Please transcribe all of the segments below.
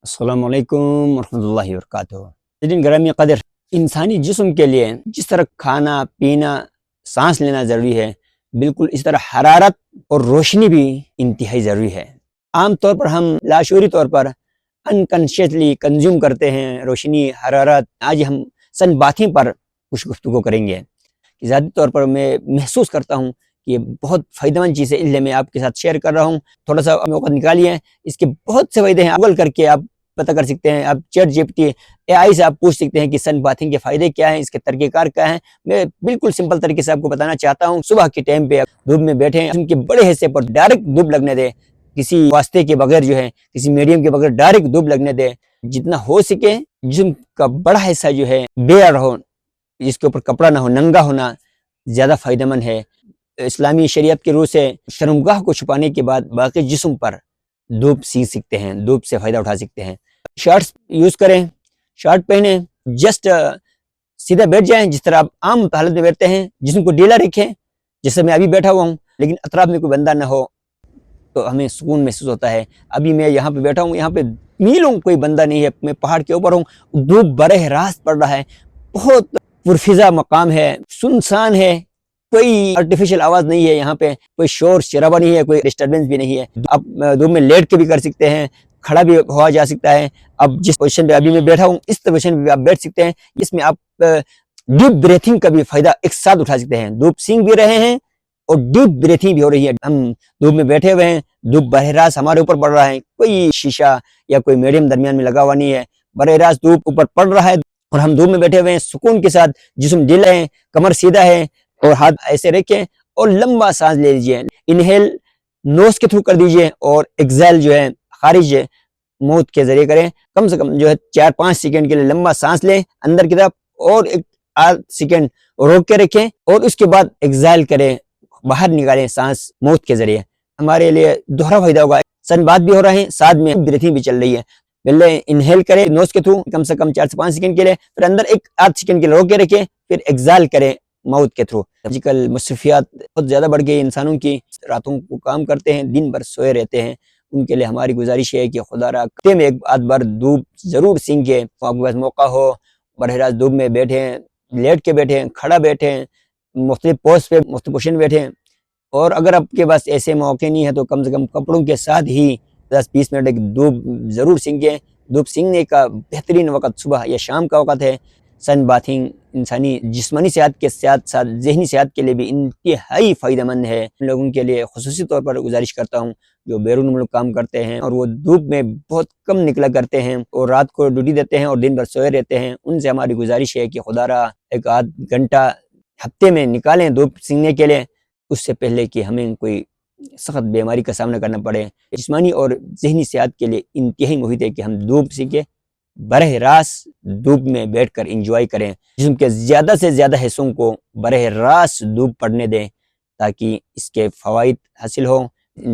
السلام علیکم ورحمۃ اللہ وبرکاتہ۔ لیکن گرامی قدر، انسانی جسم کے لیے جس طرح کھانا پینا سانس لینا ضروری ہے، بالکل اس طرح حرارت اور روشنی بھی انتہائی ضروری ہے۔ عام طور پر ہم لاشعوری طور پر انکانشیسلی کنزیوم کرتے ہیں روشنی، حرارت۔ آج ہم سن باتھنگ پر کچھ گفتگو کریں گے۔ ذاتی طور پر میں محسوس کرتا ہوں کہ یہ بہت فائدہ مند چیز ہے، اس لیے میں آپ کے ساتھ شیئر کر رہا ہوں۔ تھوڑا سا موقع نکالیے، اس کے بہت سے فائدے ہیں۔ گوگل کر کے آپ پتہ کر سکتے ہیں، آپ chat G P T A آئی سے آپ پوچھ سکتے ہیں کہ سن باتھنگ کے فائدے کیا ہیں، اس کے طریقہ کار کیا ہیں۔ میں بالکل سمپل طریقے سے آپ کو بتانا چاہتا ہوں۔ صبح کے ٹائم پہ دھوپ میں بیٹھیں، جسم کے بڑے حصے پر ڈائریکٹ دھوپ لگنے دیں، کسی واسطے کے بغیر، جو ہے کسی میڈیم کے بغیر ڈائریکٹ دھوپ لگنے دیں۔ جتنا ہو سکے جسم کا بڑا حصہ جو ہے بیئر ہو، جس کے اوپر کپڑا نہ ہو، ننگا ہونا زیادہ فائدہ مند ہے۔ اسلامی شریعت کے روح سے شرمگاہ کو چھپانے کے بعد باقی جسم پر دھوپ سینک سکتے ہیں، دھوپ سے فائدہ اٹھا سکتے ہیں۔ شارٹس یوز کریں، شارٹ پہنیں، جسٹ سیدھا بیٹھ جائیں جس طرح آپ عام حالت میں بیٹھتے ہیں۔ جسم کو ڈھیلا رکھیں، جیسے میں ابھی بیٹھا ہوا ہوں، لیکن اطراف میں کوئی بندہ نہ ہو تو ہمیں سکون محسوس ہوتا ہے۔ ابھی میں یہاں پہ بیٹھا ہوں، یہاں پہ میلوں کوئی بندہ نہیں ہے، میں پہاڑ کے اوپر ہوں، دھوپ براہ راست پڑ رہا ہے، بہت پرفضا مقام ہے، سنسان ہے، کوئی آرٹیفیشل آواز نہیں ہے، یہاں پہ کوئی شور شرابہ نہیں ہے، کوئی ڈسٹربنس بھی نہیں ہے۔ آپ دھوپ میں لیٹ کے بھی کر سکتے ہیں، کھڑا بھی ہوا جا سکتا ہے۔ اب جس پوزیشن پہ ابھی میں بیٹھا ہوں، اس پوزیشن پہ بھی آپ بیٹھ سکتے ہیں۔ اس میں آپ ڈیپ بریتھنگ کا بھی فائدہ ایک ساتھ اٹھا سکتے ہیں۔ دھوپ سینک بھی رہے ہیں اور ڈیپ بریتھنگ بھی ہو رہی ہے۔ ہم دھوپ میں بیٹھے ہوئے ہیں، دھوپ براہ راست ہمارے اوپر پڑ رہا ہے، کوئی شیشہ یا کوئی میڈیم درمیان میں لگا ہوا نہیں ہے، براہ راست دھوپ اوپر پڑ رہا ہے اور ہم دھوپ میں بیٹھے ہوئے ہیں، سکون کے ساتھ، جسم ڈھیلا ہے، کمر سیدھا ہے اور ہاتھ ایسے رکھیں اور لمبا سانس لے لیجیے۔ انہیل نوز کے تھرو کر دیجیے اور ایکزیل جو ہے خارج منہ کے ذریعے کریں۔ کم سے کم جو ہے 4-5 سیکنڈ کے لیے لمبا سانس لیں اندر کی طرف اور 1-8 سیکنڈ روک کے رکھیں اور اس کے بعد ایکزیل کریں، باہر نکالیں سانس منہ کے ذریعے۔ ہمارے لیے دوہرا فائدہ ہوگا، سن بات بھی ہو رہا ہے، ساتھ میں بریتھنگ بھی چل رہی ہے۔ پہلے انہیل کریں نوز کے تھرو کم سے کم 4 سے 5 سیکنڈ کے لیے، پھر اندر 1-8 سیکنڈ کے لیے روک کے رکھیں، پھر ایکزیل کریں ماؤتھ کے تھرو۔ آج کل مصروفیات بہت زیادہ بڑھ گئی انسانوں کی، راتوں کو کام کرتے ہیں، دن بھر سوئے رہتے ہیں۔ ان کے لیے ہماری گزارش ہے کہ خدا را ہفتے میں 1 بار دھوپ ضرور سینکیں۔ آپ کے پاس موقع ہو، براہ راست دھوپ میں بیٹھیں، لیٹ کے بیٹھیں، کھڑا بیٹھیں، مختلف پوز پہ مختلف پوزیشن بیٹھیں۔ اور اگر آپ کے پاس ایسے موقع نہیں ہے تو کم سے کم کپڑوں کے ساتھ ہی 10-20 منٹ ایک دھوپ ضرور سینکیں۔ دھوپ سینکنے کا بہترین وقت صبح یا شام کا وقت ہے۔ سن باتھنگ انسانی جسمانی صحت کے ساتھ ساتھ ذہنی صحت کے لیے بھی انتہائی فائدہ مند ہے۔ ان لوگوں کے لیے خصوصی طور پر گزارش کرتا ہوں جو بیرون ملک کام کرتے ہیں اور وہ دھوپ میں بہت کم نکلا کرتے ہیں اور رات کو ڈیوٹی دیتے ہیں اور دن بھر سوئے رہتے ہیں، ان سے ہماری گزارش ہے کہ خدا را 1-8 گھنٹہ ہفتے میں نکالیں دھوپ سینکنے کے لیے، اس سے پہلے کہ ہمیں کوئی سخت بیماری کا سامنا کرنا پڑے۔ جسمانی اور ذہنی صحت کے لیے انتہائی مفید ہے کہ ہم دھوپ سینکیں، براہ راست دھوپ میں بیٹھ کر انجوائے کریں، جسم کے زیادہ سے زیادہ حصوں کو براہ راست دھوپ پڑنے دیں تاکہ اس کے فوائد حاصل ہوں۔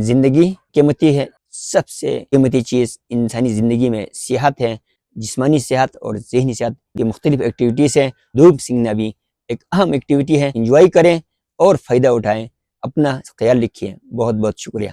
زندگی قیمتی ہے، سب سے قیمتی چیز انسانی زندگی میں صحت ہے، جسمانی صحت اور ذہنی صحت۔ یہ مختلف ایکٹیویٹیز ہیں، دھوپ سینکنا بھی ایک اہم ایکٹیویٹی ہے۔ انجوائے کریں اور فائدہ اٹھائیں۔ اپنا خیال رکھیے۔ بہت بہت شکریہ۔